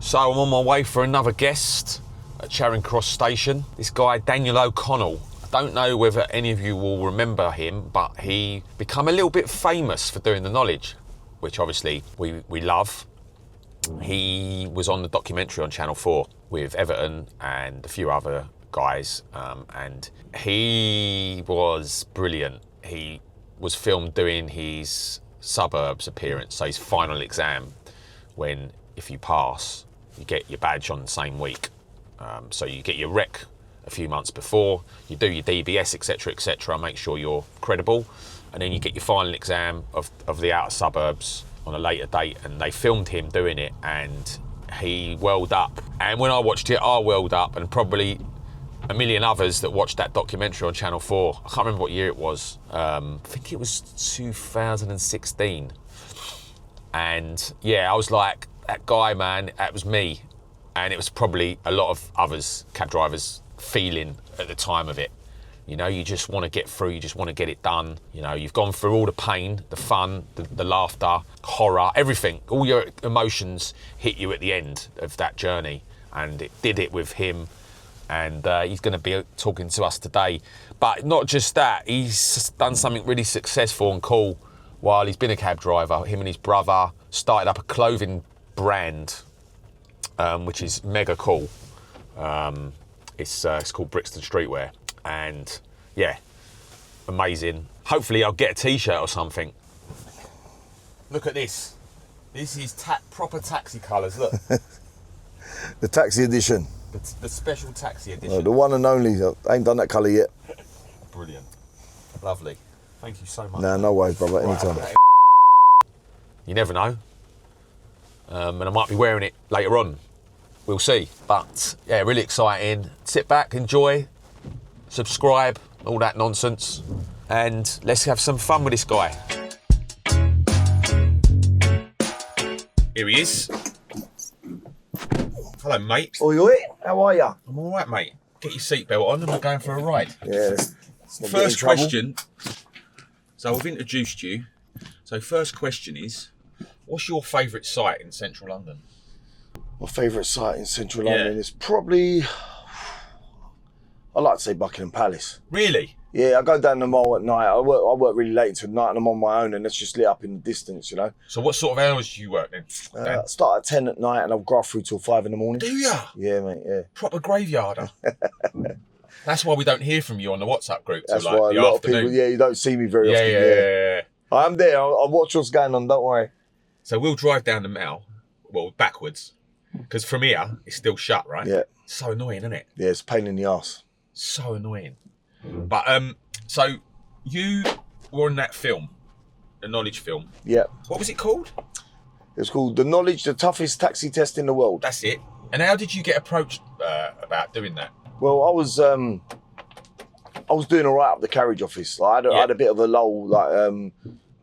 So I'm on my way for another guest at Charing Cross Station. This guy, Daniel O'Connell. I don't know whether any of you will remember him, but he become a little bit famous for doing the knowledge, which obviously we love. He was on the documentary on Channel 4 with Everton and a few other guys, and he was brilliant. He was filmed doing his suburbs appearance, so his final exam, when if you pass, you get your badge on the same week. So you get your rec a few months before, you do your DBS, etc., make sure you're credible, and then you get your final exam of the outer suburbs on a later date. And they filmed him doing it, and he welled up. And when I watched it, I welled up, and probably a million others that watched that documentary on Channel 4. I can't remember what year it was. I think it was 2016. And yeah, I was like, that guy, man, that was me. And it was probably a lot of others, cab drivers, feeling at the time of it. You know, you just want to get through, you just want to get it done. You know, you've gone through all the pain, the fun, the laughter, horror, everything. All your emotions hit you at the end of that journey. And it did it with him. And he's going to be talking to us today. But not just that, he's done something really successful and cool while he's been a cab driver. Him and his brother started up a clothing brand, which is mega cool. It's called Brixton Streetwear. And yeah, amazing. Hopefully I'll get a t-shirt or something. Look at this. This is proper taxi colours, look. The taxi edition. The special taxi edition. The one and only. I ain't done that colour yet. Brilliant. Lovely. Thank you so much. Nah, no worries, brother. Anytime. You never know. And I might be wearing it later on. We'll see. But yeah, really exciting. Sit back, enjoy, subscribe, all that nonsense. And let's have some fun with this guy. Here he is. Hello, mate. Oi, how are ya? I'm all right, mate. Get your seatbelt on and we're going for a ride. Yeah. First question. So I've introduced you. So first question is, what's your favourite site in central London? My favourite site in central London is probably, I like to say Buckingham Palace. Really? Yeah, I go down the mall at night. I work really late into the night and I'm on my own and it's just lit up in the distance, you know. So what sort of hours do you work then? I start at 10 at night and I'll graft through till 5 in the morning. Do ya? Yeah, mate, yeah. Proper graveyarder. That's why we don't hear from you on the WhatsApp group till That's like why the a lot afternoon. of people, you don't see me very often. Yeah. I'm there, I'll watch what's going on, don't worry. So we'll drive down the Mall, well, backwards, because from here, it's still shut, right? Yeah. It's so annoying, isn't it? Yeah, it's a pain in the arse. So annoying. But, so you were in that film, the knowledge film. Yeah. What was it called? It's called The Knowledge, the toughest taxi test in the world. That's it. And how did you get approached about doing that? Well, I was doing all right up the carriage office. Like, I had a bit of a lull. Like,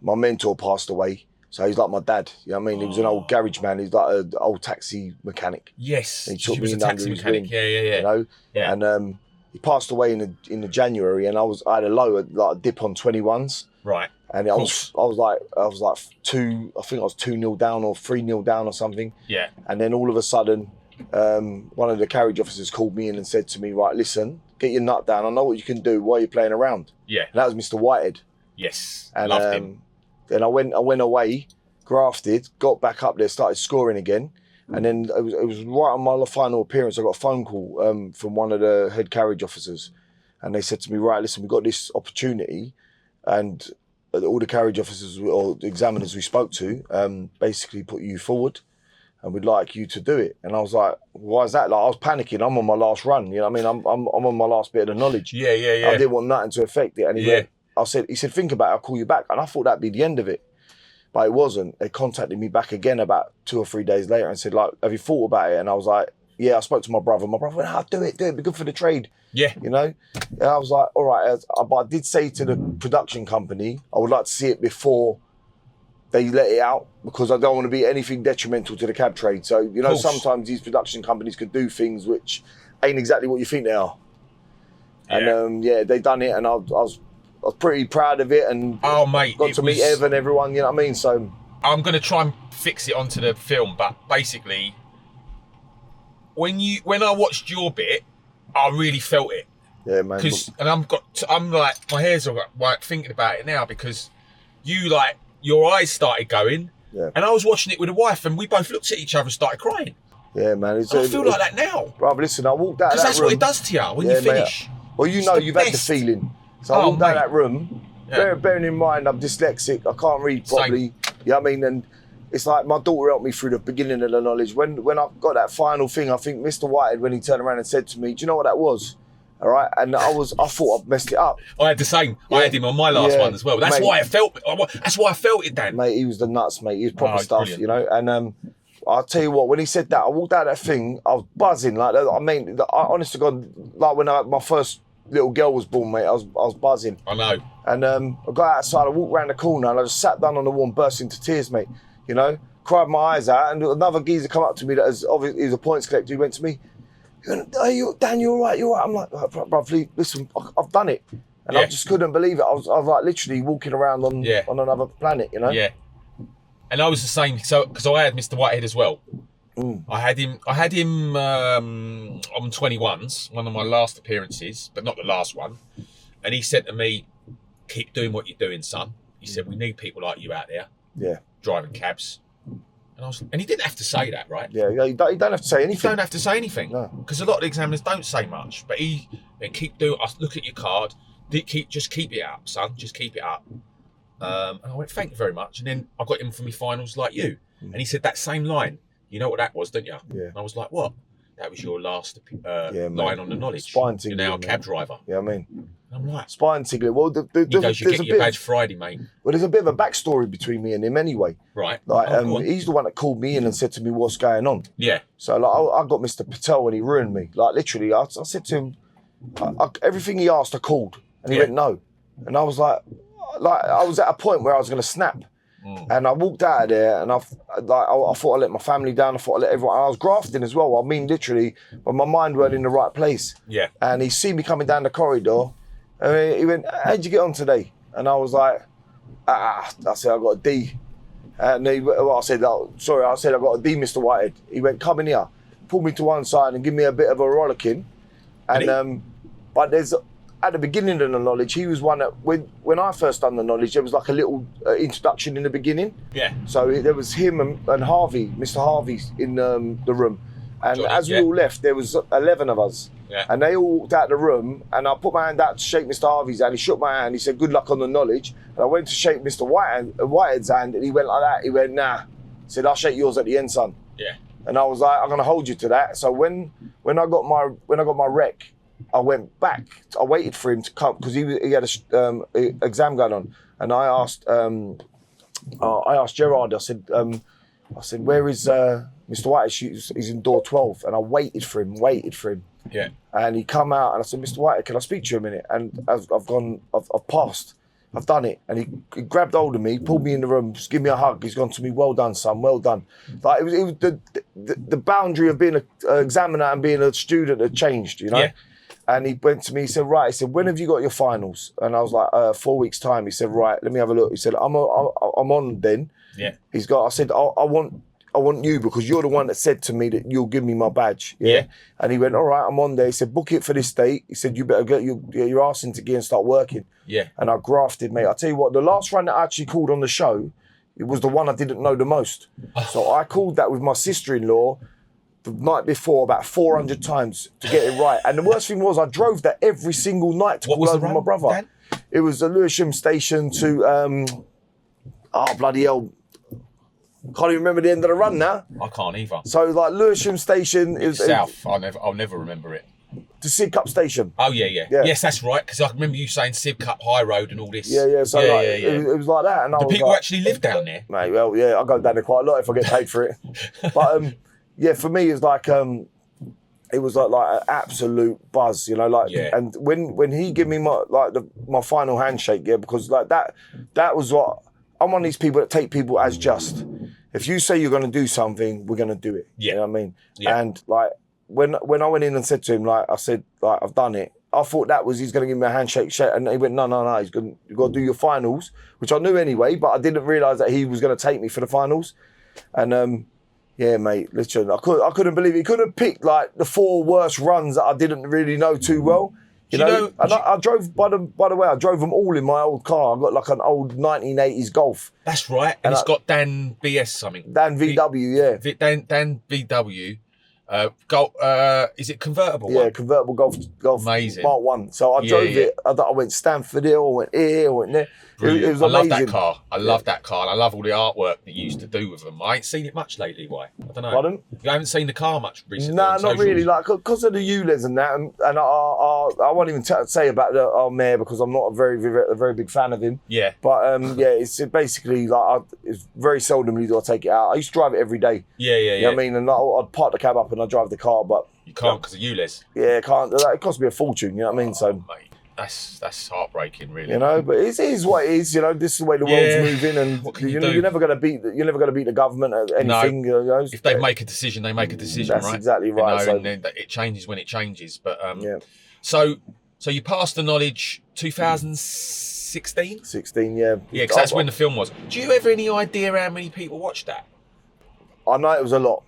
my mentor passed away, so he's like my dad. You know what I mean? He was an old garage man. He's like an old taxi mechanic. Yes, he took he me was a in taxi under his mechanic. wing, Yeah. You know, Yeah. And he passed away in the January, and I had a low, like a dip on 21s. Right. And I was like 2-0 down or 3-0 down or something. Yeah. And then all of a sudden, one of the carriage officers called me in and said to me, right, listen, get your nut down. I know what you can do. Why are you playing around? Yeah. And that was Mr. Whitehead. Yes. And loved him. then I went away, grafted, got back up there, started scoring again. And then it was right on my final appearance, I got a phone call from one of the head carriage officers. And they said to me, right, listen, we've got this opportunity. And all the carriage officers or examiners we spoke to basically put you forward and we'd like you to do it. And I was like, why is that? Like, I was panicking. I'm on my last run. You know what I mean? I'm on my last bit of the knowledge. Yeah. I didn't want nothing to affect it. And he said, think about it, I'll call you back. And I thought that'd be the end of it. But it wasn't. They contacted me back again about 2 or 3 days later and said, like, have you thought about it? And I was like, yeah, I spoke to my brother. My brother went, do it, be good for the trade. Yeah. You know? And I was like, all right. But I did say to the production company, I would like to see it before they let it out because I don't want to be anything detrimental to the cab trade. So, you know, sometimes these production companies could do things which ain't exactly what you think they are. Yeah. And they done it and I was pretty proud of it and got to meet Ev and everyone, you know what I mean? So I'm going to try and fix it onto the film, but basically when I watched your bit, I really felt it. Yeah, man. I'm like, my hairs are like thinking about it now because you like your eyes started going, and I was watching it with a wife, and we both looked at each other and started crying. Yeah, man. I feel like that now. Bro, listen, I walked out of that room. Because that's what it does to you when you finish. Mate. Well, you know, you've had the feeling. So I walked out of that room, bearing in mind I'm dyslexic, I can't read properly. You know what I mean? And it's like my daughter helped me through the beginning of the knowledge. When I got that final thing, I think Mr. Whitehead, when he turned around and said to me, do you know what that was? All right, and I thought I'd messed it up. I had the same. Yeah. I had him on my last one as well. That's why I felt it, Dan. Mate, he was the nuts, mate. He was proper stuff, brilliant. You know. And I'll tell you what, when he said that, I walked out of that thing, I was buzzing. Like, I mean, honest to God, like when my first little girl was born, mate, I was buzzing. I know. And I got outside, I walked around the corner, and I just sat down on the wall and burst into tears, mate. You know, cried my eyes out, and another geezer come up to me that is obviously he's a points collector. He went to me, Dan, you're all right, you're all right. I'm like, bruv, listen, I've done it. And I just couldn't believe it. I was like literally walking around on another planet, you know? Yeah. And I was the same, so because I had Mr. Whitehead as well. I had him on 21s, one of my last appearances, but not the last one. And he said to me, keep doing what you're doing, son. He said, we need people like you out there. Yeah. Driving cabs. And he didn't have to say that, right? Yeah, you don't have to say anything. You don't have to say anything. No. Because a lot of the examiners don't say much. But he keep doing, I look at your card, just keep it up, son. Just keep it up. And I went, thank you very much. And then I got him for my finals like you. And he said that same line. You know what that was, don't you? Yeah. And I was like, what? That was your last line on the knowledge. Spine tingling. You're now a cab driver. Yeah, I mean. And I'm like. Spine tingling. Well, he goes, you get your badge Friday, mate. Well, there's a bit of a backstory between me and him anyway. Right. Like, he's the one that called me in and said to me, what's going on? Yeah. So, like, I got Mr. Patel and he ruined me. Like, literally, I said to him, everything he asked, I called. And he went, no. And I was like, I was at a point where I was going to snap. And I walked out of there and I thought I let my family down. I thought I let everyone. I was grafting as well. I mean, literally, but my mind weren't in the right place. Yeah. And he seen me coming down the corridor. And he went, how'd you get on today? And I was like, I said, I got a D. And I said, sorry, I said, I got a D, Mr. Whitehead. He went, come in here, pulled me to one side and give me a bit of a rollicking. And, but there's, at the beginning of the knowledge, he was one that, when I first done the knowledge, there was like a little introduction in the beginning. Yeah. So there was him and Harvey, Mr. Harvey in the room. And Johnny, as we all left, there was 11 of us. Yeah. And they all walked out the room, and I put my hand out to shake Mr. Harvey's hand. He shook my hand. He said, good luck on the knowledge. And I went to shake Mr. Whitehead's hand, and he went like that. He went, nah. He said, I'll shake yours at the end, son. Yeah. And I was like, I'm going to hold you to that. So when I got my rec, I went back. I waited for him to come because he had a exam going on, and I asked Gerard. I said, where is Mr. Whitehead? He's in door 12, and I waited for him. Yeah. And he come out, and I said, Mr. Whitehead, can I speak to you a minute? And I've passed. I've done it. And he grabbed hold of me, pulled me in the room, just give me a hug. He's gone to me, well done, son, well done. Like it was the boundary of being an examiner and being a student had changed, you know. Yeah. And he went to me, he said, right, he said, when have you got your finals? And I was like, 4 weeks' time. He said, right, let me have a look. He said, I'm on then. Yeah. I said, I want you because you're the one that said to me that you'll give me my badge. Yeah. And he went, all right, I'm on there. He said, book it for this date. He said, you better get your ass into gear and start working. Yeah. And I grafted, mate. I'll tell you what, the last run that I actually called on the show, it was the one I didn't know the most. So I called that with my sister-in-law the night before about 400 times to get it right. And the worst thing was I drove that every single night to call over my brother. Dan? It was the Lewisham station to, bloody hell. Can't even remember the end of the run now. I can't either. So like Lewisham station is south. I'll never remember it. To Sidcup station. Oh yeah. Yes, that's right. Because I remember you saying Sidcup High Road and all this. Yeah. So it was like that. And do people actually live down there? Mate, well, yeah, I go down there quite a lot if I get paid for it. But yeah, for me it's like it was like an absolute buzz, you know, like and when he gave me my final handshake, because like that was what I'm one of these people that take people as just. If you say you're going to do something, we're going to do it. Yeah. You know what I mean? Yeah. And like when I went in and said to him, like I said, like I've done it. I thought that was he's going to give me a handshake, and he went, no. You've got to do your finals, which I knew anyway, but I didn't realise that he was going to take me for the finals. And Yeah, mate. Literally, I couldn't believe it. He could have picked like the 4 worst runs that I didn't really know too well. You know, I drove by the way, I drove them all in my old car. I got like an old 1980s Golf. That's right, and it's got Dan BS something. Dan VW, yeah. Dan VW. Is it convertible? Yeah, one? convertible Golf. Amazing. Mark 1. So I drove it. I went Stamford Hill, I went here, I went there. It was amazing. I love that car. I love that car. And I love all the artwork that you used to do with them. I ain't seen it much lately. Why? I don't know. Pardon? You haven't seen the car much recently? No, not really. Like, because of the ULEZ and that. And I won't even say about our mayor because I'm not a very big fan of him. Yeah. But yeah, it's basically like, it's very seldomly do I take it out. I used to drive it every day. Yeah. You know what I mean? And I'd park the cab up and I'd drive the car, but... You can't because of ULEZ. Yeah, can't. It cost me a fortune, you know what I mean? So... Mate. That's heartbreaking, really. You know, but it is what it is. You know, this is the way the world's moving, and you're never going to beat the government at anything. No. You know? If they make a decision, they make a decision. That's right? Exactly right. You know, and then it changes when it changes. But yeah. So you passed the knowledge 2016. 16, yeah. Yeah, because that's when the film was. Do you have any idea how many people watched that? I know it was a lot.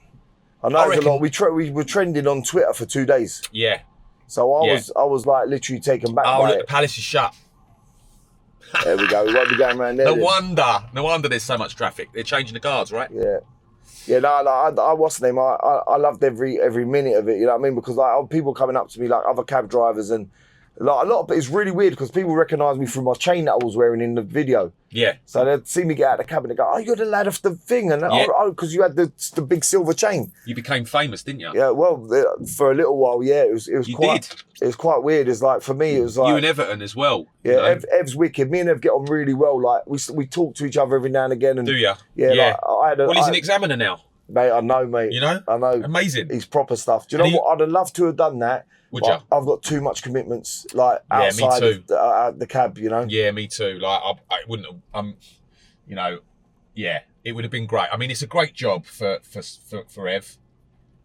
We were trending on Twitter for 2 days. Yeah. So I was like literally taken back. Oh, by look, it. the palace is shut. There we go. We won't be going around there. No wonder there's so much traffic. They're changing the guards, right? Yeah. Yeah, no, I what's the name? I loved every minute of it. You know what I mean? Because like people coming up to me, like other cab drivers, and like a lot of it's really weird because people recognise me through my chain that I was wearing in the video. Yeah. So they'd see me get out of the cab and they go, "Oh, you're the lad of the thing," and because you had the big silver chain. You became famous, didn't you? Yeah. Well, for a little while, yeah. It was quite weird. It's like for me, it was like you and Everton as well. Yeah, you know? Ev's wicked. Me and Ev get on really well. Like we talk to each other every now and again. And do you? Yeah. Like, he's an examiner now. Mate, I know, mate. You know? I know. Amazing. He's proper stuff. Do you know what? I'd have loved to have done that. Would you? I've got too much commitments, like outside of the cab, you know? Yeah, me too. Like, I wouldn't have, you know, yeah, it would have been great. I mean, it's a great job for Ev.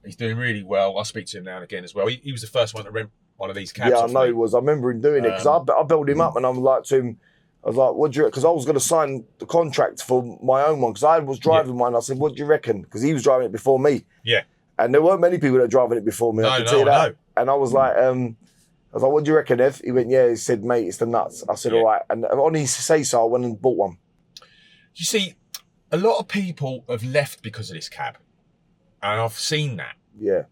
He's doing really well. I speak to him now and again as well. He was the first one to rent one of these cabs. Yeah, I know he was. I remember him doing it because I built him up and I'm like to him, I was like, what do you, because I was going to sign the contract for my own one because I was driving one. I said, what do you reckon? Because he was driving it before me. Yeah. And there weren't many people that were driving it before me. I can tell you that. And I was like, what do you reckon, Ev? He went, yeah. He said, mate, it's the nuts. I said, all right. And on his say so, I went and bought one. You see, a lot of people have left because of this cab. And I've seen that. Yeah.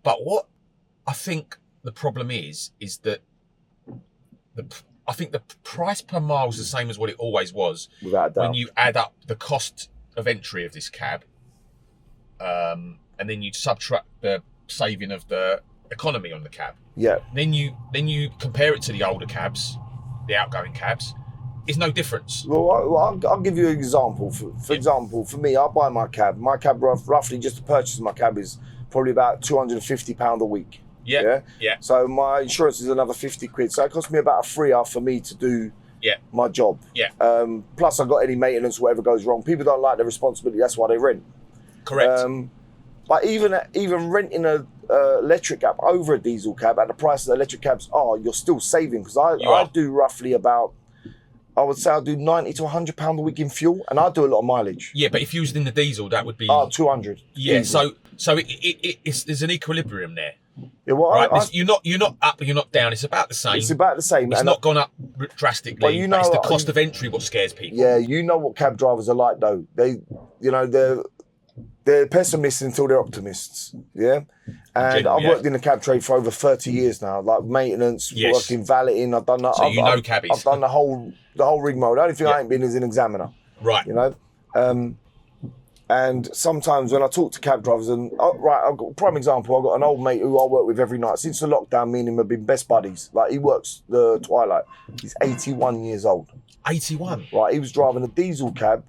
But what I think the problem is that I think the price per mile is the same as what it always was. Without a doubt. When you add up the cost of entry of this cab, and then you subtract the saving of the economy on the cab. Yeah. Then you compare it to the older cabs, the outgoing cabs. It's no difference. Well, I'll give you an example. For example, for me, I buy my cab. My cab, roughly, just to purchase my cab is probably about £250 a week. Yeah. So my insurance is another 50 quid. So it costs me about a £3 for me to do my job. Yeah. Plus I've got any maintenance, whatever goes wrong. People don't like the responsibility. That's why they rent. Correct. But even renting a electric cab over a diesel cab at the price that electric cabs are, you're still saving because I do roughly about, I would say I do £90 to £100 a week in fuel, and I do a lot of mileage. Yeah, but if used in the diesel, that would be 200. Yeah, easy. so there's an equilibrium there. Yeah, well, right? You're not up, you're not down. It's about the same. It's about the same. It's not gone up drastically. But you know, it's the cost of entry what scares people. Yeah, you know what cab drivers are like though. They're pessimists until they're optimists. Yeah. And I've worked in the cab trade for over 30 years now, like maintenance, working valeting. I've done that. So cabbies. I've done the whole rigmarole. The only thing I ain't been is an examiner. Right. You know? And sometimes when I talk to cab drivers, I've got a prime example. I've got an old mate who I work with every night. Since the lockdown, me and him have been best buddies. Like, he works the twilight. He's 81 years old. 81? Right, he was driving a diesel cab,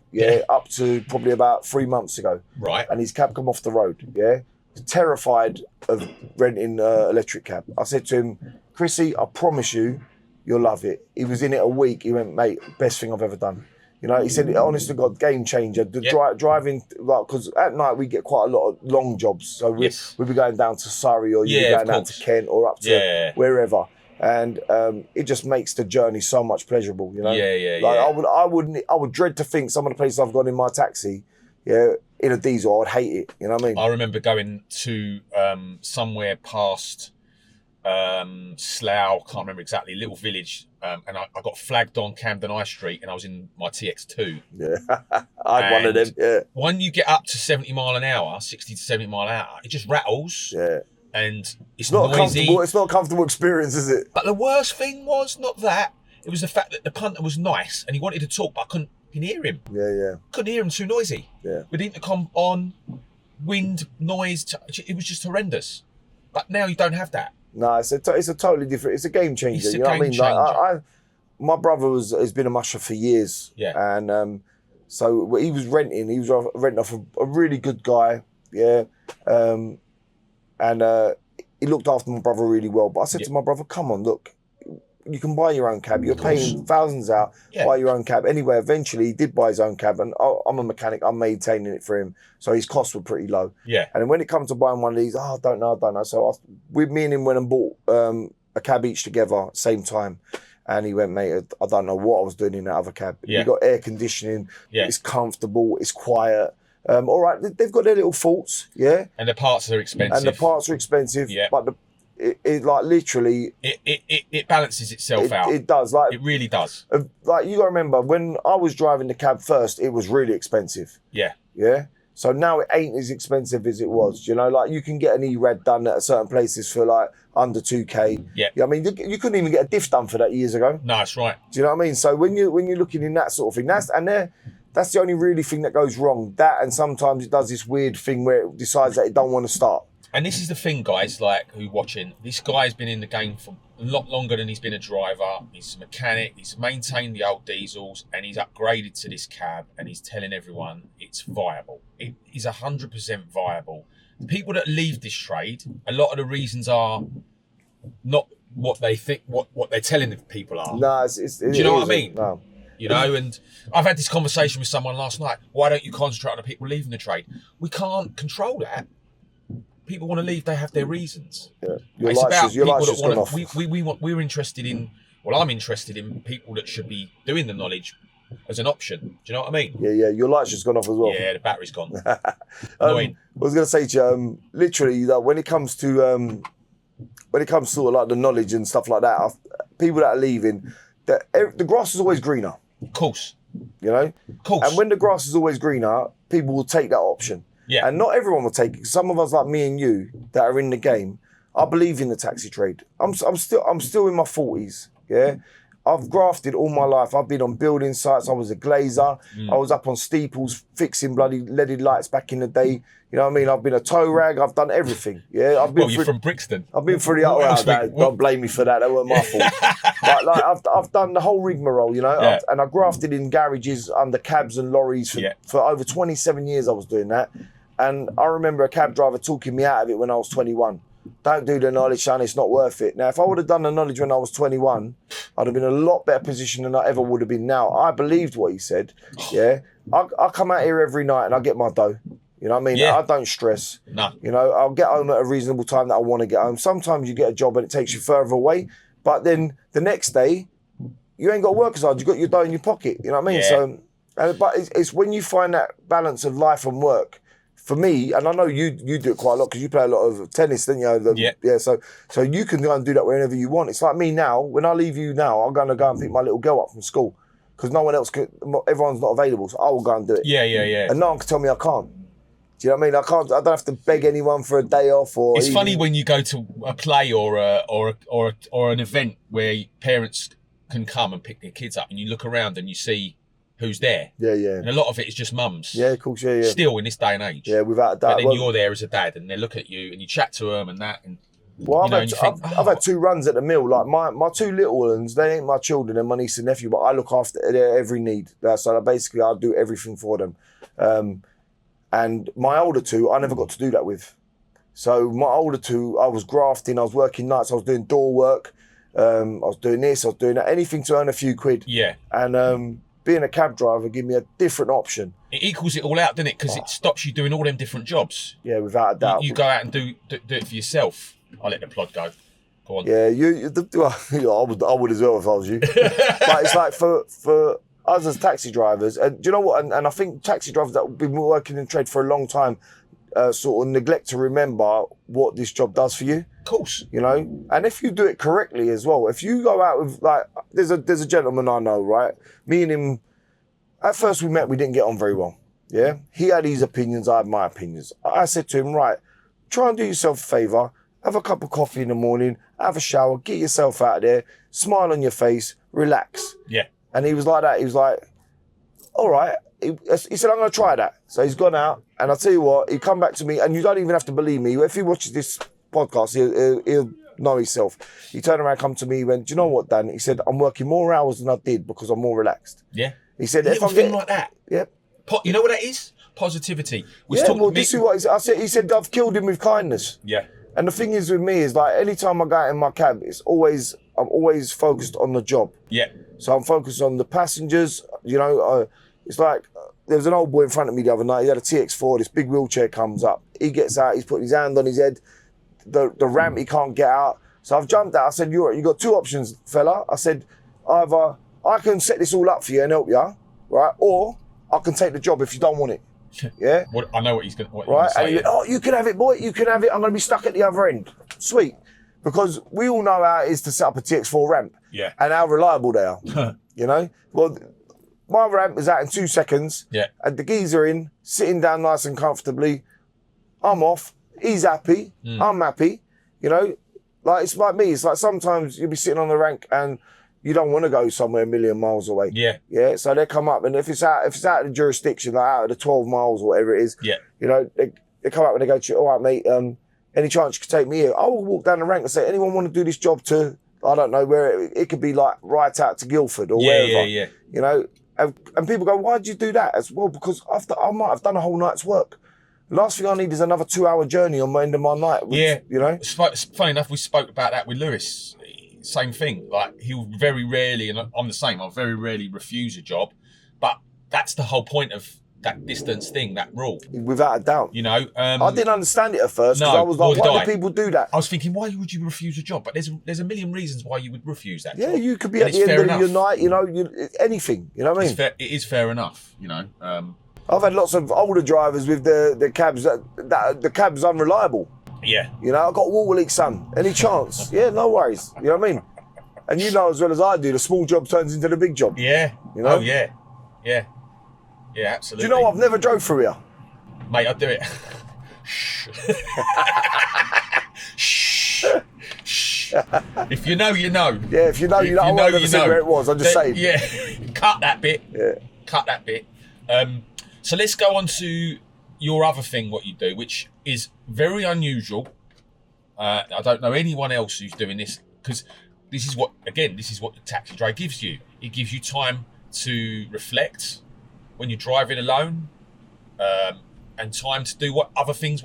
up to probably about 3 months ago. Right. And his cab come off the road, terrified of renting an electric cab. I said to him, Chrissy, I promise you, you'll love it. He was in it a week. He went, mate, best thing I've ever done. You know, he said, honest to God, game changer. Driving, like, because at night we get quite a lot of long jobs. So we'd be going down to Surrey or you'd be going down to Kent or up to wherever. And it just makes the journey so much pleasurable, you know? Yeah. Like, I would dread to think some of the places I've gone in my taxi, in a diesel, I'd hate it. You know what I mean? I remember going to somewhere past Slough, can't remember exactly, little village, and I got flagged on Camden High Street, and I was in my TX2. Yeah, I had one of them. Yeah. When you get up to 70 mile an hour, 60 to 70 mile an hour, it just rattles. Yeah. And it's not noisy. comfortable. It's not a comfortable experience, is it? But the worst thing was not that. It was the fact that the punter was nice and he wanted to talk, but I couldn't hear him. Yeah. Couldn't hear him, too noisy. Yeah. With intercom on, wind, noise, it was just horrendous. But now you don't have that. No, it's a totally different. It's a game changer. It's a you know what I game mean? changer. Like, my brother has been a musher for years. Yeah. And so he was renting. He was renting off a really good guy. Yeah. And he looked after my brother really well. But I said to my brother, "Come on, look, you can buy your own cab. You're paying thousands out. Yeah. Buy your own cab." Anyway, eventually he did buy his own cab, and I'm a mechanic. I'm maintaining it for him, so his costs were pretty low. Yeah. And then when it comes to buying one of these, I don't know. So me and him went and bought a cab each together, same time. And he went, "Mate, I don't know what I was doing in that other cab. Yeah. You got air conditioning. Yeah. It's comfortable. It's quiet. All right, they've got their little faults, yeah. And the parts are expensive. And the parts are expensive. Yeah. But it like literally it balances itself out. It does. Like it really does. Like you got to remember when I was driving the cab first, it was really expensive. Yeah. Yeah. So now it ain't as expensive as it was. You know, like you can get an E-Rad done at certain places for like under 2K. Yeah. I mean, you couldn't even get a diff done for that years ago. No, that's right. Do you know what I mean? So when you're looking in that sort of thing, that's the only really thing that goes wrong. That, and sometimes it does this weird thing where it decides that it don't want to start. And this is the thing, guys, like who watching. This guy's been in the game for a lot longer than he's been a driver. He's a mechanic. He's maintained the old diesels, and he's upgraded to this cab. And he's telling everyone it's viable. It is 100% viable. The people that leave this trade, a lot of the reasons are not what they think, what they're telling the people are. No, do you know what I mean? No. You know, and I've had this conversation with someone last night. Why don't you concentrate on the people leaving the trade? We can't control that. People want to leave; they have their reasons. Yeah. It's about people that gone want off. We're interested in. Well, I'm interested in people that should be doing the knowledge as an option. Do you know what I mean? Yeah. Your light's just gone off as well. Yeah, the battery's gone. I Annoying. was going to say to you, literally, that when it comes to sort of like the knowledge and stuff like that, people that are leaving, the grass is always greener. Of course. You know? Of course. And when the grass is always greener, people will take that option. Yeah. And not everyone will take it. Some of us, like me and you, that are in the game, I believe in the taxi trade. I'm still in my 40s. Yeah. I've grafted all my life. I've been on building sites. I was a glazer. I was up on steeples fixing bloody leaded lights back in the day. You know what I mean? I've been a tow rag. I've done everything. Yeah. You're from Brixton. I've been through the don't blame me for that. That weren't my fault. But like I've done the whole rigmarole. You know, Yeah. and I grafted in garages under cabs and lorries for over 27 years. I was doing that, and I remember a cab driver talking me out of it when I was 21. Don't do the knowledge, son. It's not worth it. Now, if I would have done the knowledge when I was 21, I'd have been in a lot better position than I ever would have been now. I believed what he said. Yeah, I come out here every night and I get my dough. You know what I mean? Yeah. I don't stress. No. You know, I'll get home at a reasonable time that I want to get home. Sometimes you get a job and it takes you further away, but then the next day, you ain't got to work as hard. You got your dough in your pocket. You know what I mean? Yeah. So, but it's when you find that balance of life and work. For me, and I know you do it quite a lot because you play a lot of tennis, don't you? Yeah. So you can go and do that whenever you want. It's like me now. When I leave you now, I'm going to go and pick my little girl up from school because no one else can. Everyone's not available, so I will go and do it. Yeah. And no one can tell me I can't. Do you know what I mean? I don't have to beg anyone for a day off. Or it's funny when you go to a play or an event where parents can come and pick their kids up, and you look around and you see who's there. Yeah. And a lot of it is just mums. Yeah, of course, yeah. Still in this day and age. Yeah, without a doubt. But then you're there as a dad and they look at you and you chat to them and that. And, well, I've had 2 runs at the mill. Like my 2 little ones, they ain't my children, they're my niece and nephew, but I look after their every need. So basically I do everything for them. And my older 2, I never got to do that with. So my older 2, I was grafting, I was working nights, I was doing door work, I was doing this, I was doing that, anything to earn a few quid. Yeah. And being a cab driver gave me a different option. It equals it all out, doesn't it? Because it stops you doing all them different jobs. Yeah, without a doubt. You go out and do it for yourself. I'll let the plod go. Go on. Yeah, I would as well if I was you. But it's like for us as taxi drivers, and do you know what? And I think taxi drivers that have been working in trade for a long time sort of neglect to remember what this job does for you. Of course. You know, and if you do it correctly as well, if you go out with like, there's a gentleman I know, right? Me and him, at first we met, we didn't get on very well. Yeah, he had his opinions, I had my opinions. I said to him, right, try and do yourself a favour, have a cup of coffee in the morning, have a shower, get yourself out of there, smile on your face, relax. Yeah. And he was like that. He was like, all right. He said, I'm going to try that. So he's gone out, and I'll tell you what, he come back to me, and you don't even have to believe me. If he watches this podcast, he'll know himself. He turned around, come to me, he went, do you know what, Dan? He said, I'm working more hours than I did because I'm more relaxed. Yeah. He said, if little I'm thing getting... like that. Yeah. You know what that is? Positivity. This is what I said. He said, I've killed him with kindness. Yeah. And the thing is with me is like, anytime I go out in my cab, I'm always focused on the job. Yeah. So I'm focused on the passengers, you know, it's like, there was an old boy in front of me the other night, he had a TX4, this big wheelchair comes up, he gets out, he's putting his hand on his head, the ramp he can't get out. So I've jumped out, I said, you got two options, fella. I said, either I can set this all up for you and help you, right, or I can take the job if you don't want it. Yeah? I know what he's going right? to say. And he went, oh, you can have it, boy, you can have it, I'm going to be stuck at the other end. Sweet. Because we all know how it is to set up a TX4 ramp. Yeah. And how reliable they are. You know? Well, my ramp is out in 2 seconds. Yeah. And the geezer in, sitting down nice and comfortably. I'm off. He's happy. I'm happy. You know? Like, it's like me. It's like sometimes you'll be sitting on the rank and you don't want to go somewhere a million miles away. Yeah. Yeah. So they come up, and if it's out of the jurisdiction, like out of the 12 miles or whatever it is, Yeah. you know, they come up and they go to you, all right, mate, any chance you could take me here? I will walk down the rank and say, anyone want to do this job to, I don't know, where it could be like right out to Guildford or wherever. Yeah. You know, and people go, why'd you do that? As well, because I might have done a whole night's work. The last thing I need is another 2-hour journey on my end of my night. Which, you know? Funny enough, we spoke about that with Lewis. Same thing. Like, he'll very rarely, and I'm the same, I'll very rarely refuse a job. But that's the whole point of that distance thing, that rule. Without a doubt. You know? I didn't understand it at first, because I was like, why do people do that? I was thinking, why would you refuse a job? But there's a million reasons why you would refuse that job. Yeah, you could be at the end of your night, you know, anything, you know what I mean? It is fair enough, you know. I've had lots of older drivers with the cabs that the cab's unreliable. Yeah. You know, I've got water leak, son. Any chance? Yeah, no worries. You know what I mean? And you know as well as I do, the small job turns into the big job. Yeah. You know? Oh, yeah. Yeah. Yeah, absolutely. Do you know I've never drove through here? Mate, I'd do it. Shh. Shh. Shh. If you know, you know. Yeah, if you know, you know. I won't ever say where it was. I'm just saying. Yeah. Cut that bit. Yeah. Cut that bit. So let's go on to your other thing, what you do, which is very unusual. I don't know anyone else who's doing this, because this is what the taxi drive gives you. It gives you time to reflect when you're driving alone, and time to do what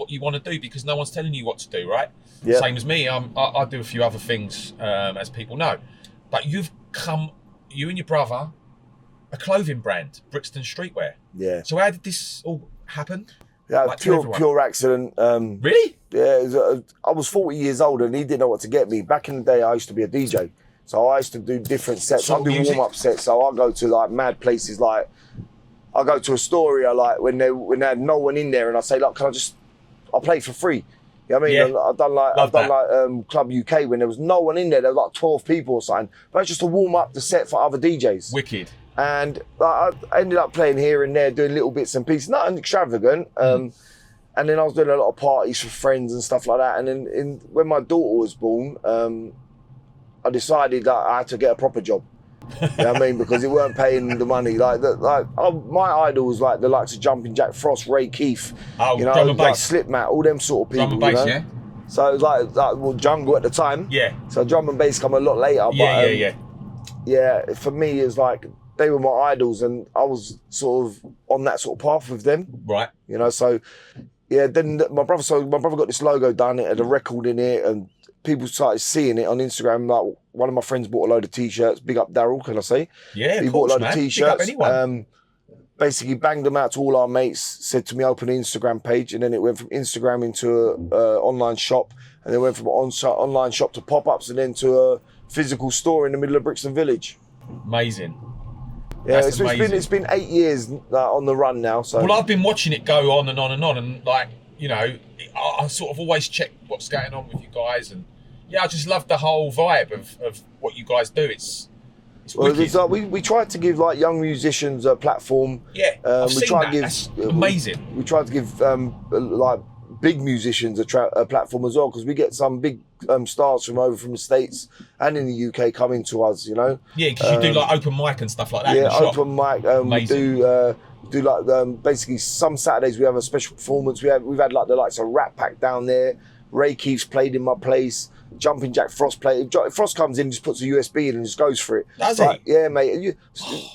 you want to do, because no one's telling you what to do, right? Yeah. Same as me. I do a few other things, as people know. But you and your brother, a clothing brand, Brixton Streetwear. Yeah. So how did this all happen? Yeah, Like to everyone? pure accident. Really? Yeah, I was 40 years old and he didn't know what to get me. Back in the day, I used to be a DJ. So I used to do different sets. I do warm-up sets. So I go to like mad places, like I go to Astoria, like when they had no one in there, and I say, like, I'll play for free. You know what I mean? Yeah. And I've done like Club UK when there was no one in there. There was like 12 people or something. But it's just to warm up the set for other DJs. Wicked. And I ended up playing here and there, doing little bits and pieces, nothing extravagant. And then I was doing a lot of parties for friends and stuff like that. And then when my daughter was born, I decided that I had to get a proper job. You know what I mean? Because it weren't paying the money. My idols, like the likes of Jumping Jack Frost, Ray Keith, Oh, you know, drum and like bass. Slipmat, all them sort of people. Drum and bass, you know? yeah? So it was like jungle at the time. Yeah. So drum and bass come a lot later. Yeah. Yeah, for me, it's like they were my idols, and I was sort of on that sort of path with them. Right. You know, so yeah. Then my brother got this logo done. It had a record in it, and people started seeing it on Instagram. Like one of my friends bought a load of t-shirts. Big up Daryl, can I say? Yeah, he of bought course, a load man. of Pick up t-shirts. anyone. Basically banged them out to all our mates. Said to me, open an Instagram page, and then it went from Instagram into a online shop, and then went from online shop to pop-ups, and then to a physical store in the middle of Brixton Village. Amazing. Yeah, That's amazing. it's been 8 years on the run now. So Well, I've been watching it go on and on and on, and like, you know, I sort of always check what's going on with you guys, and yeah, I just love the whole vibe of what you guys do. It's wicked. it's like we try to give like young musicians a platform. Yeah, I've we seen try that. to That's amazing. We try to give like big musicians a platform as well, because we get some big stars from the States and in the UK coming to us, you know. Yeah, because you do like open mic and stuff like that. Yeah, in the shop. open mic. We do like basically some Saturdays we have a special performance. We've had like the likes of Rat Pack down there. Ray Keefe's played in my place. Jumping Jack Frost played. If Frost comes in, just puts a USB in and just goes for it. Does he? Yeah, mate.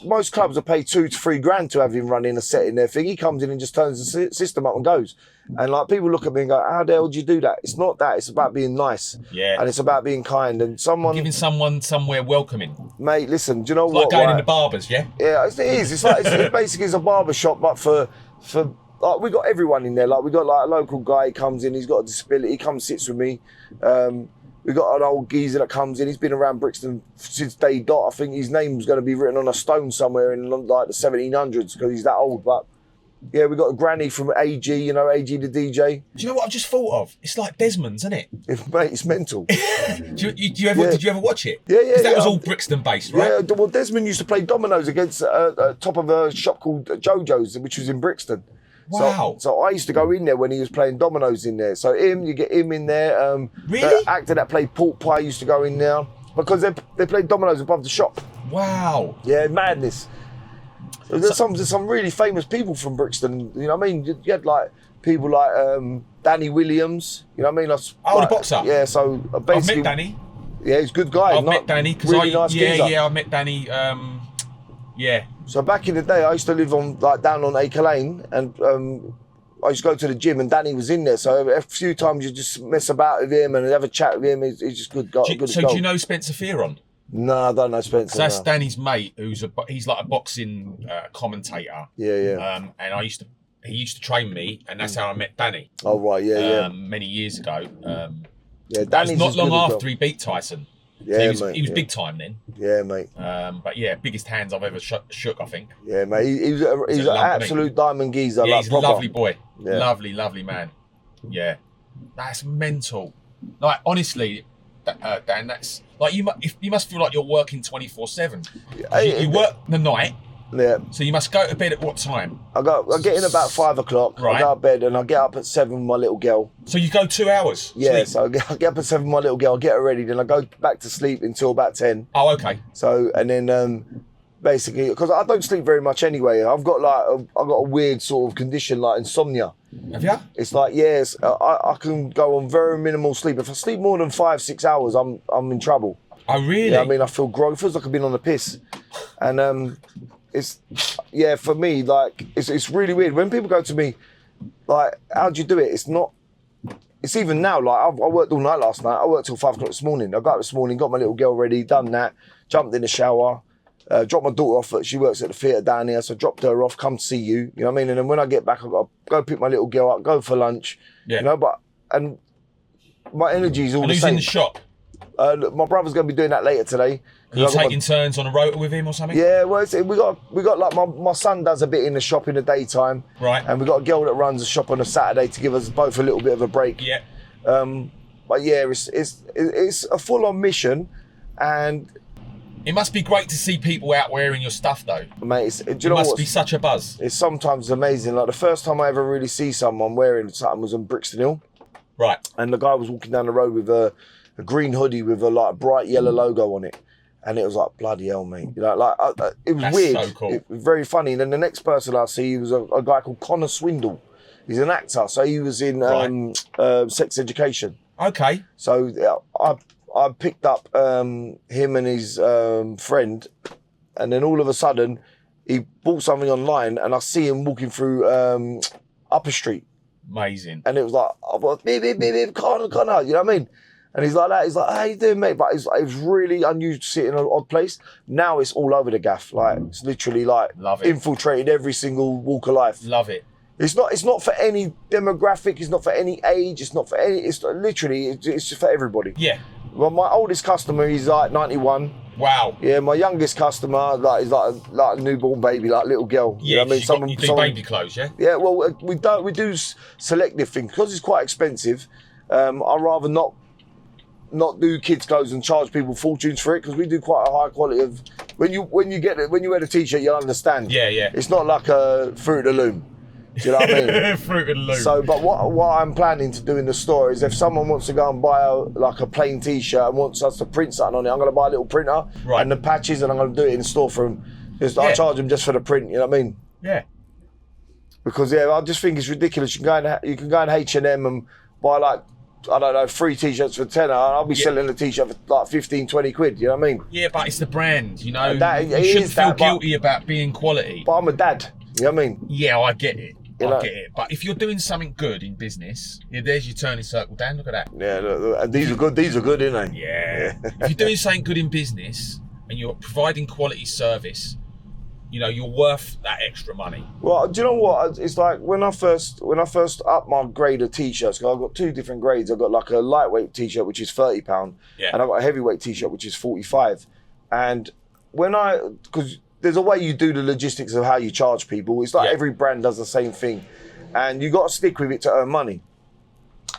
Most clubs will pay $2 to $3 grand to have him running a set in their thing. He comes in and just turns the system up and goes. And like people look at me and go, "How the hell do you do that?" It's not that. It's about being nice. Yeah. And it's about being kind and Giving someone somewhere welcoming. Mate, listen. Do you know It's what? like going right? in the barbers, yeah. Yeah, it is. It's like it's basically it's a barber shop, but for like we got everyone in there. Like we got like a local guy. He comes in. He's got a disability. He comes sits with me. We got an old geezer that comes in. He's been around Brixton since day dot. I think his name's going to be written on a stone somewhere in like the 1700s because he's that old. But yeah, we got a granny from AG. You know, AG the DJ. Do you know what I've just thought of? It's like Desmond's, isn't it? Mate, it's mental. Did you ever watch it? Yeah, yeah. 'Cause that yeah. was all Brixton based, right? Yeah, well, Desmond used to play dominoes against top of a shop called Jojo's, which was in Brixton. Wow. So I used to go in there when he was playing dominoes in there. So you get him in there. Really? The actor that played Pork Pie used to go in there because they played dominoes above the shop. Wow. Yeah, madness. So there's some really famous people from Brixton. You know what I mean? You had like people like Danny Williams. You know what I mean? The boxer. Yeah. So basically, I've met Danny. Yeah, he's a good guy. I've met Danny because really nice geezer. I met Danny. Yeah. So back in the day, I used to live on like down on Acre Lane, and I used to go to the gym, and Danny was in there. So a few times you just mess about with him and have a chat with him. He's just good guy. Do you know Spencer Fearon? No, I don't know Spencer. So that's no. Danny's mate, he's like a boxing commentator. Yeah. And he used to train me, and that's how I met Danny. Oh right, yeah. Many years ago. Yeah, Danny's not long good after he beat Tyson. Yeah, So mate. he was big time then. Yeah, mate. But yeah, biggest hands I've ever shook, I think. Yeah, mate. He's an absolute diamond geezer. Yeah, like, he's proper. a lovely boy. Yeah. Lovely man. Yeah, that's mental. Like honestly, Dan, that's like you must feel like you're working 24/7. You work the night. Yeah. So you must go to bed at what time? I get in about 5 o'clock. Right. I go to bed and I get up at 7 with my little girl. So you go 2 hours? Yeah, sleep? so I get up at 7 with my little girl, get her ready, then I go back to sleep until about 10. Oh, okay. So, and then basically, because I don't sleep very much anyway, I've got a weird sort of condition like insomnia. Have you? It's like, yes, I can go on very minimal sleep. If I sleep more than 5-6 hours, I'm in trouble. Oh, really? Yeah, I mean, I feel gross. It feels like I've been on the piss. And for me, like, it's really weird. When people go to me, like, how do you do it? It's even now, like, I worked all night last night. I worked till 5 o'clock this morning. I got up this morning, got my little girl ready, done that, jumped in the shower, dropped my daughter off. She works at the theatre down here, so I dropped her off, come to see you. You know what I mean? And then when I get back, I've got to go pick my little girl up, go for lunch. Yeah. You know, and my energy is all And the who's same. in the shop? Look, my brother's going to be doing that later today. Are you taking turns on a rotor with him or something? Yeah, well, we got like my son does a bit in the shop in the daytime, Right. and we got a girl that runs a shop on a Saturday to give us both a little bit of a break. Yeah. But yeah, it's a full-on mission, and It must be great to see people out wearing your stuff, though. mate, do you It know must what? be such a buzz. It's sometimes amazing. Like the first time I ever really see someone wearing something was on Brixton Hill, Right. and the guy was walking down the road with a green hoodie with a like bright yellow logo on it. And it was like, bloody hell, mate. You know, like it was That's weird. so cool. It was very funny. And then the next person I see was a guy called Connor Swindle. He's an actor, so he was in Sex Education. Okay. So I picked up him and his friend, and then all of a sudden he bought something online, and I see him walking through Upper Street, Amazing. and it was like, I was beep, Connor, you know what I mean? And he's like that. He's like, how you doing, mate? But it was really unusual to sit in an odd place. Now it's all over the gaff. Like it's literally like Love it. infiltrated every single walk of life. Love it. It's not for any demographic. It's not for any age. It's just for everybody. Yeah. Well, my oldest customer, he's like 91. Wow. Yeah, my youngest customer is like a newborn baby, like a little girl. Yeah, you know what I mean? you do baby clothes, yeah? Yeah, well, we do selective things because it's quite expensive. I'd rather not do kids' clothes and charge people fortunes for it because we do quite a high quality of. When you wear the t-shirt, you'll understand. Yeah. It's not like a Fruit of the Loom. Do you know what I mean? Fruit of the Loom. So, but what I'm planning to do in the store is if someone wants to go and buy a plain t-shirt and wants us to print something on it, I'm going to buy a little printer and the patches, and I'm going to do it in the store for them. I charge them just for the print. You know what I mean? Yeah. Because I just think it's ridiculous. You can go in H&M and buy like, I don't know, 3 t-shirts for £10. I'll be selling a t-shirt for like 15, 20 quid. You know what I mean? Yeah, but it's the brand. You know, you shouldn't feel guilty about being quality. But I'm a dad. You know what I mean? Yeah, I get it. I get it. But if you're doing something good in business, there's your turning circle, Dan. Look at that. Yeah, look, these are good. These are good, aren't they? Yeah. If you're doing something good in business and you're providing quality service, you know, you're worth that extra money. Well, do you know what? It's like when I first upped my grade of t-shirts, because I've got 2 different grades. I've got like a lightweight t-shirt, which is £30, and I've got a heavyweight t-shirt, which is 45. And because there's a way you do the logistics of how you charge people. It's like every brand does the same thing, and you got to stick with it to earn money.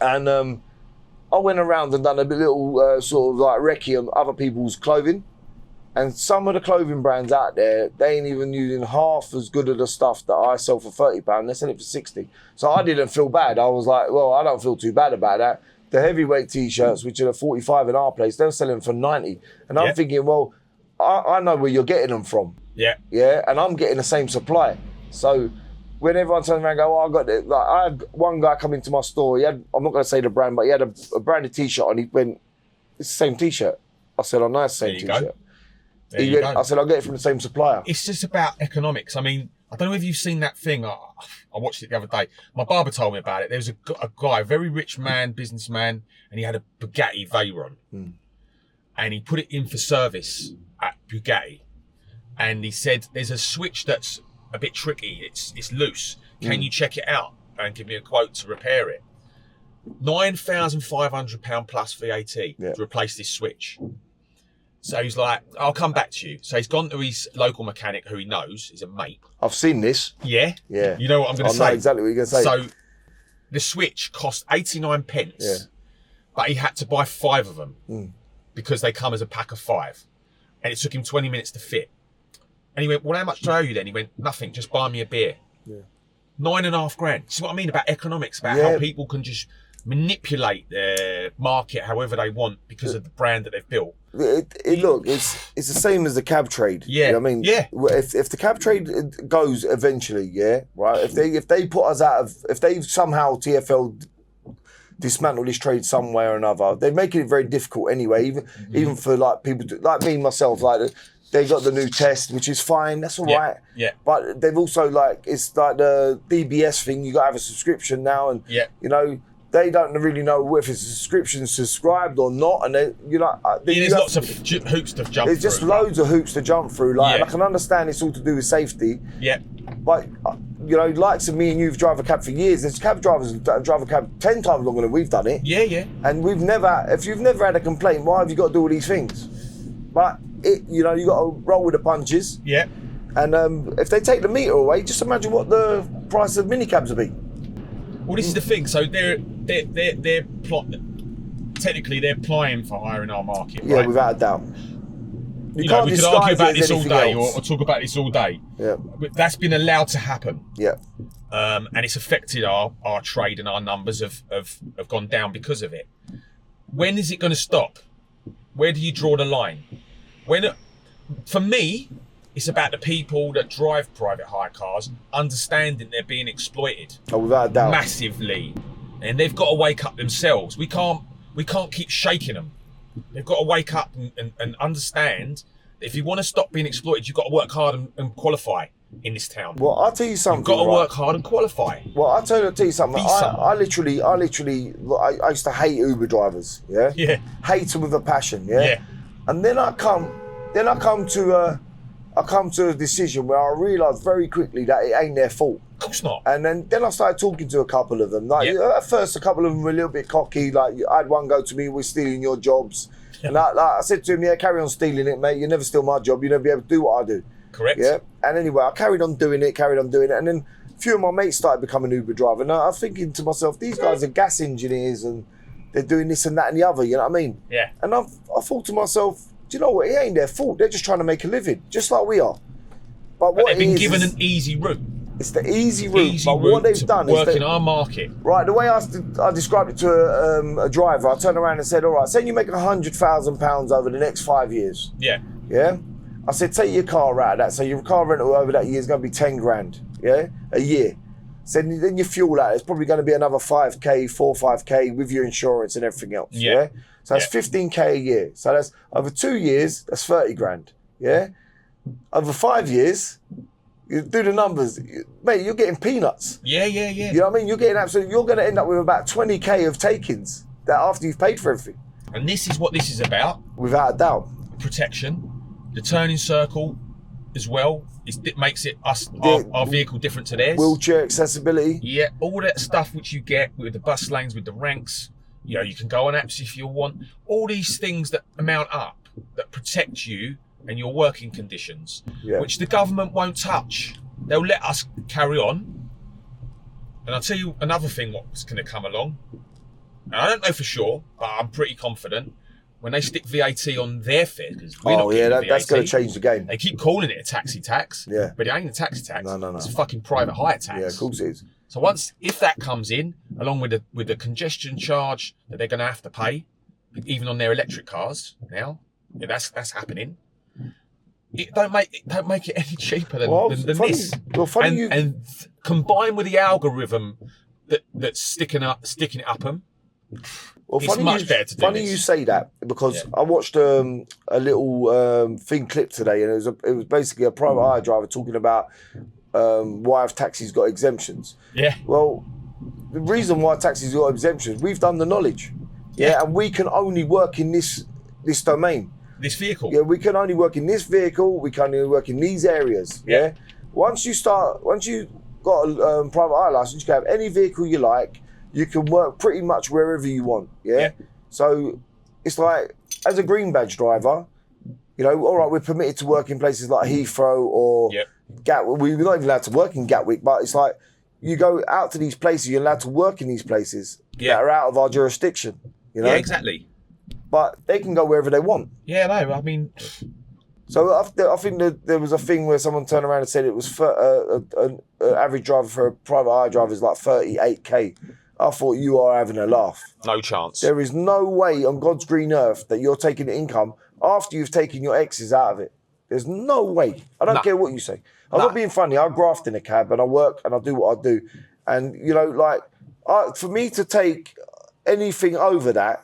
And I went around and done a little sort of like recce on other people's clothing. And some of the clothing brands out there, they ain't even using half as good of the stuff that I sell for £30. They sell it for 60. So I didn't feel bad. I was like, well, I don't feel too bad about that. The heavyweight t-shirts, which are 45 in our place, they're selling for 90. And I'm thinking, well, I know where you're getting them from. Yeah. Yeah, and I'm getting the same supply. So when everyone turns around and go, I got it. Like, I had one guy come into my store. He had, I'm not going to say the brand, but he had a branded t-shirt and he went, it's the same t-shirt. I said, I know it's the same t-shirt. I said, I'll get it from the same supplier. It's just about economics. I mean, I don't know if you've seen that thing. I watched it the other day. My barber told me about it. There was a guy, a very rich man, businessman, and he had a Bugatti Veyron. And he put it in for service at Bugatti. And he said, there's a switch that's a bit tricky. It's loose. Can you check it out and give me a quote to repair it? £9,500 plus VAT to replace this switch. So he's like, I'll come back to you. So he's gone to his local mechanic who he knows, he's a mate. I've seen this. Yeah? Yeah. You know what I'm going to say? I know exactly what you're going to say. So the switch cost 89 pence, but he had to buy 5 of them because they come as a pack of 5. And it took him 20 minutes to fit. And he went, well, how much do I owe you then? He went, nothing, just buy me a beer. Yeah. $9.5 grand. See what I mean about economics, about how people can just manipulate their market however they want because of the brand that they've built. Look, it's the same as the cab trade. Yeah. You know what I mean? Yeah. If the cab trade goes eventually, right? If they put us out of, if they somehow TfL dismantle this trade some way or another, they're making it very difficult anyway. Even for like people like me myself, like they got the new test, which is fine. That's all right. Yeah. But they've also it's like the DBS thing. You got to have a subscription now, and you know. They don't really know if it's a subscription subscribed or not, and there's lots of hoops to jump through. There's just loads of hoops to jump through. Like, I can understand it's all to do with safety. Yeah. But you know, likes of me and you've driven a cab for years. There's cab drivers that drive a cab 10 times longer than we've done it. Yeah, yeah. And if you've never had a complaint, why have you got to do all these things? But you got to roll with the punches. Yeah. And if they take the meter away, just imagine what the price of minicabs will be. Well, this is the thing. So they're technically they're applying for hire in our market, right? Yeah, without a doubt. We could argue about this all day or talk about this all day. Yeah. But that's been allowed to happen. Yeah. And it's affected our trade, and our numbers have gone down because of it. When is it going to stop? Where do you draw the line? For me, it's about the people that drive private hire cars understanding they're being exploited. Oh, without a doubt. Massively. And they've got to wake up themselves. We can't keep shaking them. They've got to wake up and understand that if you want to stop being exploited, you've got to work hard and qualify in this town. Well, I'll tell you something. You've got to work hard and qualify. Well, I'll tell you something. I used to hate Uber drivers. Yeah. Yeah. Hate them with a passion. Yeah. Yeah. And then I come to I come to a decision where I realised very quickly that it ain't their fault. Of course not. And then I started talking to a couple of them. Like at first, a couple of them were a little bit cocky. Like I had one go to me, "We're stealing your jobs." And I said to him, "Yeah, carry on stealing it, mate. You never steal my job. You never be able to do what I do." Correct. Yeah. And anyway, I carried on doing it, and then a few of my mates started becoming Uber driver. And I'm thinking to myself, these guys are gas engineers and they're doing this and that and the other. You know what I mean? Yeah. And I thought to myself, do you know what? It ain't their fault. They're just trying to make a living, just like we are. But what they've been given an easy route. It's the easy route. But what they've done is work in our market. Right, the way I described it to a driver, I turned around and said, all right, say you make £100,000 over the next 5 years. Yeah. Yeah? I said, take your car out of that. So your car rental over that year is going to be 10 grand, yeah? A year. So then your fuel out, it's probably going to be another 5K, 5K with your insurance and everything else, yeah? So that's 15K a year. So that's over 2 years, that's 30 grand, yeah? Over 5 years, you do the numbers, mate, you're getting peanuts. Yeah. You know what I mean? You're going to end up with about 20K of takings that after you've paid for everything. And this is what this is about. Without a doubt. Protection. The turning circle as well. It makes it our vehicle different to theirs. Wheelchair accessibility. Yeah, all that stuff which you get with the bus lanes, with the ranks. You know, you can go on apps if you want. All these things that amount up, that protect you and your working conditions, which the government won't touch. They'll let us carry on. And I'll tell you another thing what's going to come along. And I don't know for sure, but I'm pretty confident. When they stick VAT on their fare, because we're not getting VAT, that's going to change the game. They keep calling it a taxi tax, but it ain't a taxi tax. No. It's a fucking private hire tax. Yeah, of course it is. So if that comes in, along with the congestion charge that they're going to have to pay, even on their electric cars now, that's happening. It don't make it any cheaper than this. Well, funny and combined with the algorithm that's sticking it up them. Well, it's much better to do funny this. you say that, because I watched a little thing clip today, and it was basically a private hire driver talking about why have taxis got exemptions. Yeah. Well, the reason why taxis got exemptions, we've done the knowledge. Yeah. And we can only work in this domain. This vehicle. Yeah, we can only work in this vehicle. We can only work in these areas. Yeah. Once you got a private hire license, you can have any vehicle you like. You can work pretty much wherever you want, yeah? So it's like, as a green badge driver, you know, all right, we're permitted to work in places like Heathrow or Gatwick. We're not even allowed to work in Gatwick, but it's like, you go out to these places, you're allowed to work in these places that are out of our jurisdiction, you know? Yeah, exactly. But they can go wherever they want. Yeah, no, I mean... So I think that there was a thing where someone turned around and said it was an average driver for a private hire driver is like 38K. I thought, you are having a laugh. No chance. There is no way on God's green earth that you're taking income after you've taken your exes out of it. There's no way. I don't care what you say. I'm not being funny. I graft in a cab and I work and I do what I do. And, you know, like, for me to take anything over that,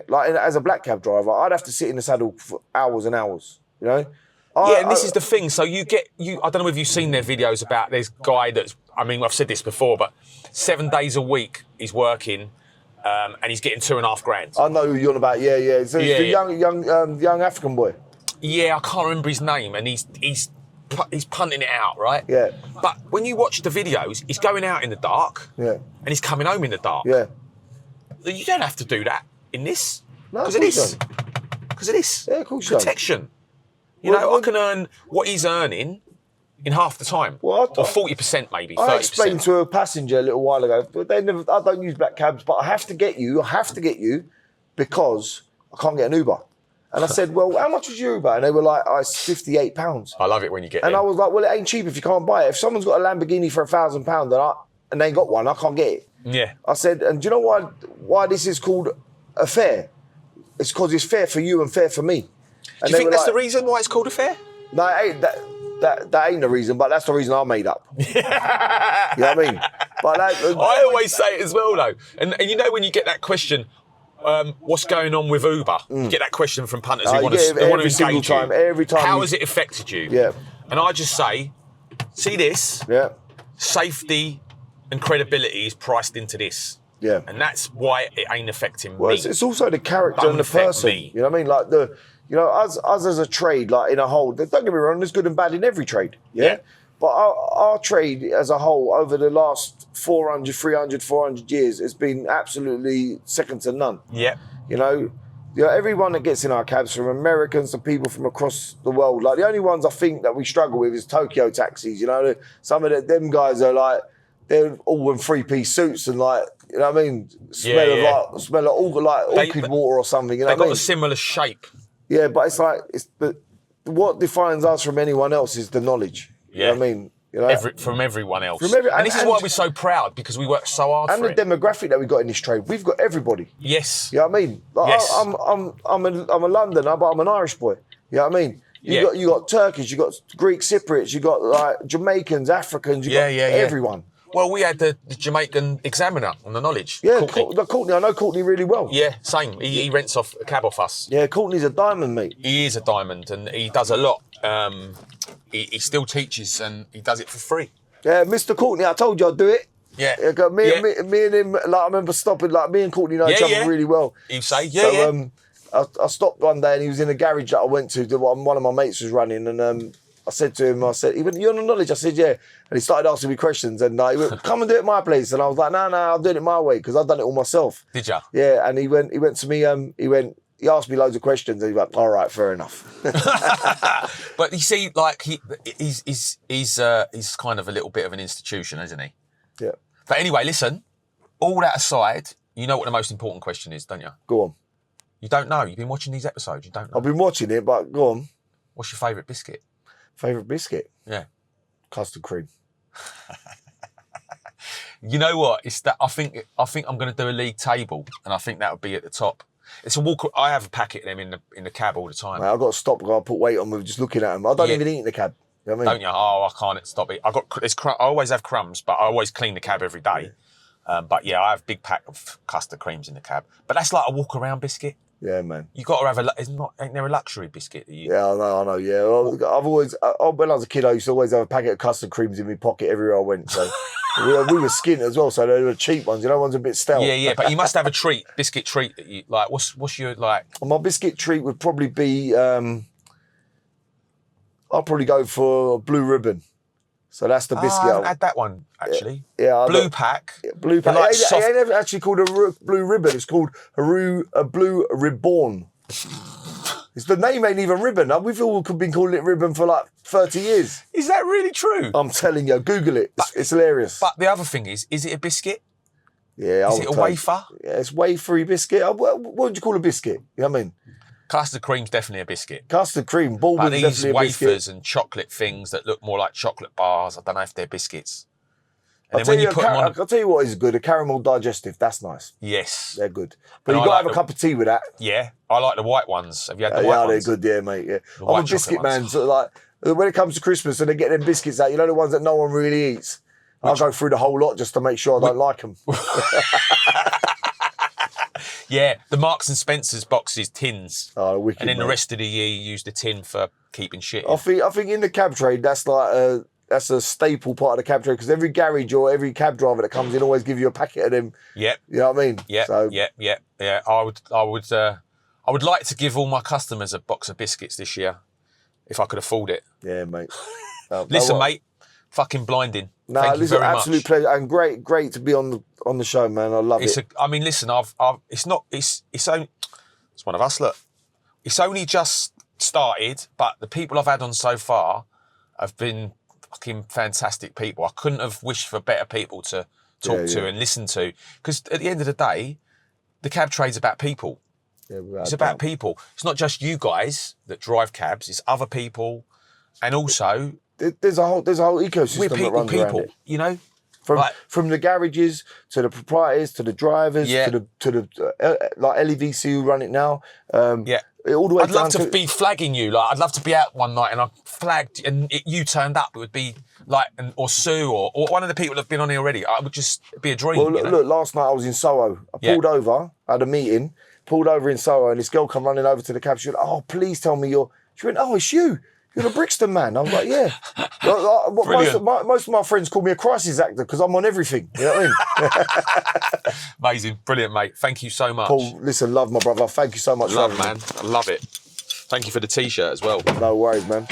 like as a black cab driver, I'd have to sit in the saddle for hours and hours, you know? And this is the thing. So I don't know if you've seen their videos about this guy I've said this before, but 7 days a week he's working and he's getting 2.5 grand. I know who you're on about, So it's the young African boy. Yeah, I can't remember his name, and he's punting it out, right? Yeah. But when you watch the videos, he's going out in the dark and he's coming home in the dark. Yeah. You don't have to do that in this. No, because of this. Because of this. Yeah, of course you don't. Protection. You know, I can earn what he's earning in half the time. Well, or 40% maybe, 30%. I explained to a passenger a little while ago, but I don't use black cabs, but I have to get you because I can't get an Uber. And I said, well, how much was your Uber? And they were like, it's £58. I love it when you get And them. I was like, well, it ain't cheap if you can't buy it. If someone's got a Lamborghini for £1,000 and they ain't got one, I can't get it. Yeah. I said, and do you know why this is called a fare? It's because it's fair for you and fair for me. Do you think that's the reason why it's called a fare? No, it ain't, that ain't the reason, but that's the reason I made up. You know what I mean? But I always say it as well, though. And you know when you get that question, what's going on with Uber? You get that question from punters who want to engage you. Every time. How has it affected you? Yeah. And I just say, see this? Yeah. Safety and credibility is priced into this. Yeah. And that's why it ain't affecting well, me. It's also the character and the person. Me. You know what I mean? Like you know, us as a trade, like in a whole, don't get me wrong, there's good and bad in every trade, yeah? But our trade as a whole over the last 400 years has been absolutely second to none. Yeah. You know, everyone that gets in our cabs, from Americans to people from across the world, like the only ones I think that we struggle with is Tokyo taxis. You know, some of them guys are like, they're all in 3-piece suits and like, you know what I mean? Smell of orchid water or something. You know They've got what I mean? a similar shape. Yeah, but it's like, but what defines us from anyone else is the knowledge. Yeah. You know what I mean? You know? From everyone else. And this is why we're so proud, because we work so hard for it. And the demographic that we got in this trade, we've got everybody. Yes. You know what I mean? Like, Yes. I'm a Londoner, but I'm an Irish boy. You know what I mean? You got Turkish, you got Greek Cypriots, you got like Jamaicans, Africans, you got everyone. Well, we had the Jamaican examiner on the knowledge. Yeah, Courtney. Courtney. I know Courtney really well. Yeah, same. He rents off a cab off us. Yeah, Courtney's a diamond, mate. He is a diamond, and he does a lot. He still teaches, and he does it for free. Yeah, Mr. Courtney, I told you I'd do it. Yeah. Me and him, like I remember stopping, like me and Courtney know each other really well. You say, I stopped one day and he was in a garage that I went to that one of my mates was running, and I said to him, he went, "You're on the knowledge?" I said, "Yeah." And he started asking me questions, and he went, "Come and do it at my place." And I was like, "No, I'm doing it my way because I've done it all myself." Did ya? Yeah. And he went to me. He asked me loads of questions, and he went, "All right, fair enough." But you see, like he's kind of a little bit of an institution, isn't he? Yeah. But anyway, listen. All that aside, you know what the most important question is, don't you? Go on. You don't know. You've been watching these episodes. You don't know. I've been watching it, but go on. What's your favourite biscuit? Favourite biscuit? Yeah. Custard cream. You know what? It's that I think I'm going to do a league table, and I think that would be at the top. It's a walk. I have a packet of them in the cab all the time. Mate, I've got to stop. I'll put weight on with just looking at them. I don't even eat in the cab. You know what I mean? Don't you? Oh, I can't stop it. I always have crumbs, but I always clean the cab every day. But yeah, I have a big pack of custard creams in the cab. But that's like a walk around biscuit. Yeah, man. You got to have ain't there a luxury biscuit that you? Yeah, I know. Yeah, I've always. When I was a kid, I used to always have a packet of custard creams in my pocket everywhere I went. So we were skint as well, so they were cheap ones. You know, ones a bit stale. Yeah. But you must have a biscuit treat that you like. What's your like? My biscuit treat would probably be. I'll probably go for blue ribbon. So that's the biscuit. I haven't had that one actually. Yeah, blue pack. Blue pack. Like it ain't ever actually called a blue ribbon. It's called a blue reborn. It's the name ain't even ribbon. We've all been calling it ribbon for like 30 years. Is that really true? I'm telling you, Google it. It's hilarious. But the other thing is it a biscuit? Yeah. Is it a wafer? Yeah, it's wafery biscuit. What would you call a biscuit? You know what I mean? Custard cream's definitely a biscuit. Custard cream, Baldwin's these definitely a biscuit. wafers and chocolate things that look more like chocolate bars, I don't know if they're biscuits. And I'll tell you what is good, a caramel digestive, that's nice. Yes. They're good. But you've got to have a cup of tea with that. Yeah, I like the white ones. Have you had the white ones? They're good, yeah, mate. Yeah. The I'm a biscuit man, so like, when it comes to Christmas and they get them biscuits out, you know the ones that no one really eats? I'll go through the whole lot just to make sure I don't like them. Yeah, the Marks and Spencer's boxes, tins. Oh, wicked, and then mate. the rest of the year you use the tin for keeping shit in. I think in the cab trade, that's like that's a staple part of the cab trade because every garage or every cab driver that comes in always give you a packet of them. Yep. You know what I mean? Yeah. So, Yeah. I would like to give all my customers a box of biscuits this year, if I could afford it. Yeah, mate. Listen, mate, fucking blinding. No, Thank you very much. Absolute pleasure and great to be on the show, man. I love it. I mean, listen, it's one of us. Look, it's only just started, but the people I've had on so far have been fucking fantastic people. I couldn't have wished for better people to talk to and listen to, because at the end of the day, the cab trade's about people. Yeah, it's about people. It's not just you guys that drive cabs. It's other people, and also there's a whole ecosystem we're that runs around it. You know, from the garages to the proprietors to the drivers to the like LEVC who run it now. All the way I'd love to be flagging you. Like, I'd love to be out one night and I flagged and you turned up. It would be like, or Sue or one of the people that have been on here already. I would just be a dream. Well, look, last night I was in Soho. I pulled over, I had a meeting, pulled over in Soho, and this girl come running over to the cab. She went, "Oh, please tell me you're." She went, "Oh, it's you. You're the Brixton man." I was like, "Yeah." Most of my friends call me a crisis actor because I'm on everything. You know what I mean? Amazing, brilliant, mate. Thank you so much. Paul, listen, love my brother. Thank you so much. Love, man. I love it. Thank you for the t-shirt as well. No worries, man.